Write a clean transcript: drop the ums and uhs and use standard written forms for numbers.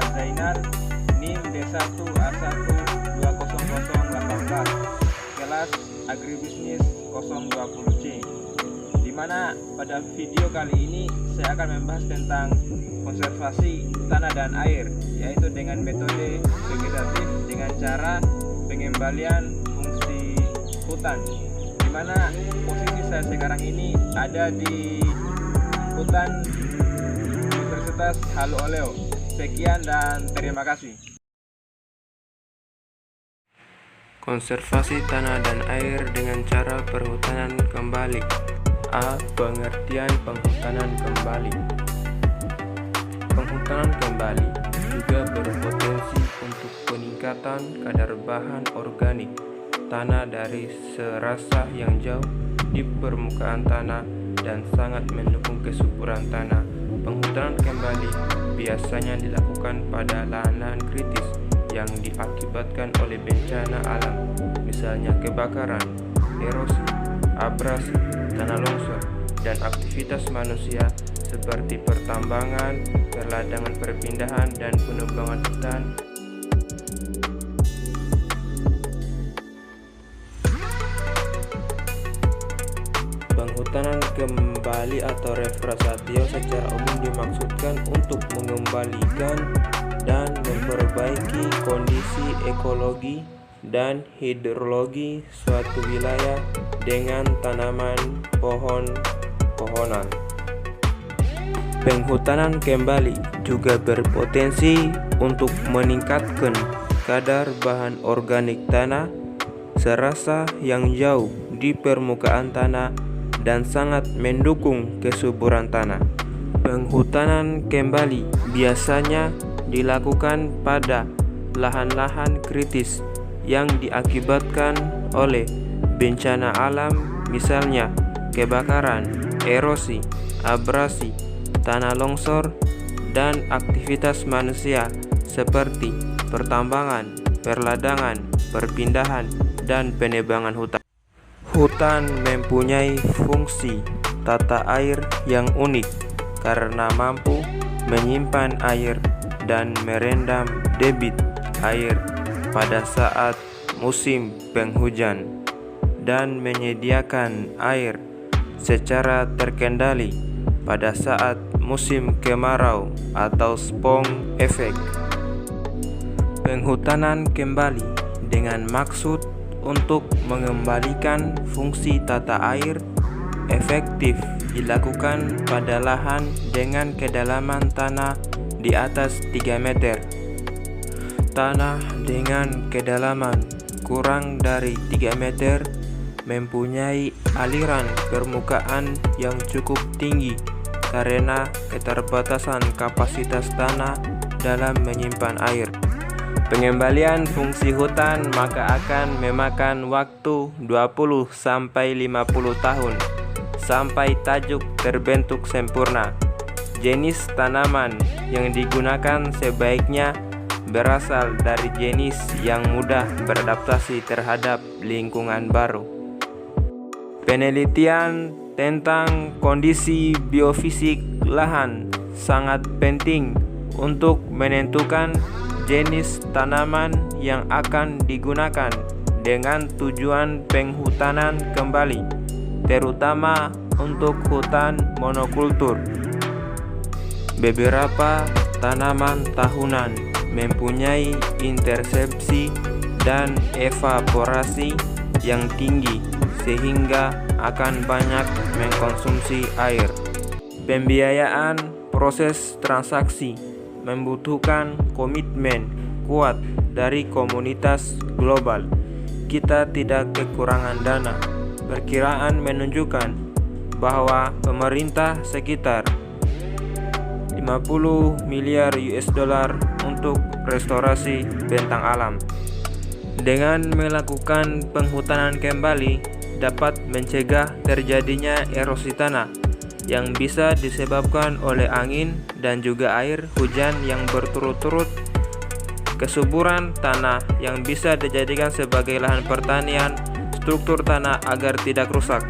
Muhammad Zainal, NIM D1A1200018, kelas Agribisnis 020C. Dimana pada video kali ini saya akan membahas tentang konservasi tanah dan air, yaitu dengan metode vegetatif dengan cara pengembalian fungsi hutan. Dimana posisi saya sekarang ini ada di hutan Universitas Halu Oleo. Sekian dan terima kasih. Konservasi tanah dan air dengan cara perhutanan kembali. A. Pengertian penghutanan kembali. Penghutanan kembali juga berpotensi untuk peningkatan kadar bahan organik tanah dari serasa yang jauh di permukaan tanah dan sangat mendukung kesuburan tanah. Penghutanan kembali biasanya dilakukan pada lahan-lahan kritis yang diakibatkan oleh bencana alam, misalnya kebakaran, erosi, abrasi, tanah longsor, dan aktivitas manusia seperti pertambangan, perladangan perpindahan, dan penebangan hutan. Penghutanan kembali atau reforestatio secara umum dimaksudkan untuk mengembalikan dan memperbaiki kondisi ekologi dan hidrologi suatu wilayah dengan tanaman pohon-pohonan. Penghutanan kembali juga berpotensi untuk meningkatkan kadar bahan organik tanah serasa yang jauh di permukaan tanah dan sangat mendukung kesuburan tanah. Penghutanan kembali biasanya dilakukan pada lahan-lahan kritis yang diakibatkan oleh bencana alam, misalnya kebakaran, erosi, abrasi, tanah longsor, dan aktivitas manusia seperti pertambangan, perladangan, perpindahan, dan penebangan hutan. Hutan mempunyai fungsi tata air yang unik karena mampu menyimpan air dan merendam debit air pada saat musim penghujan dan menyediakan air secara terkendali pada saat musim kemarau atau spong efek. Penghutanan kembali dengan maksud untuk mengembalikan fungsi tata air efektif dilakukan pada lahan dengan kedalaman tanah di atas 3 meter. Tanah dengan kedalaman kurang dari 3 meter mempunyai aliran permukaan yang cukup tinggi karena keterbatasan kapasitas tanah dalam menyimpan air. Pengembalian fungsi hutan maka akan memakan waktu 20-50 tahun sampai tajuk terbentuk sempurna. Jenis tanaman yang digunakan sebaiknya berasal dari jenis yang mudah beradaptasi terhadap lingkungan baru. Penelitian tentang kondisi biofisik lahan sangat penting untuk menentukan jenis tanaman yang akan digunakan dengan tujuan penghutanan kembali, terutama untuk hutan monokultur. Beberapa tanaman tahunan mempunyai intersepsi dan evaporasi yang tinggi sehingga akan banyak mengkonsumsi air. Pembiayaan proses transaksi membutuhkan komitmen kuat dari komunitas global. Kita tidak kekurangan dana. Perkiraan menunjukkan bahwa pemerintah sekitar 50 miliar US dollar untuk restorasi bentang alam. Dengan melakukan penghutanan kembali dapat mencegah terjadinya erosi tanah yang bisa disebabkan oleh angin dan juga air hujan yang berturut-turut, kesuburan tanah yang bisa dijadikan sebagai lahan pertanian, struktur tanah agar tidak rusak.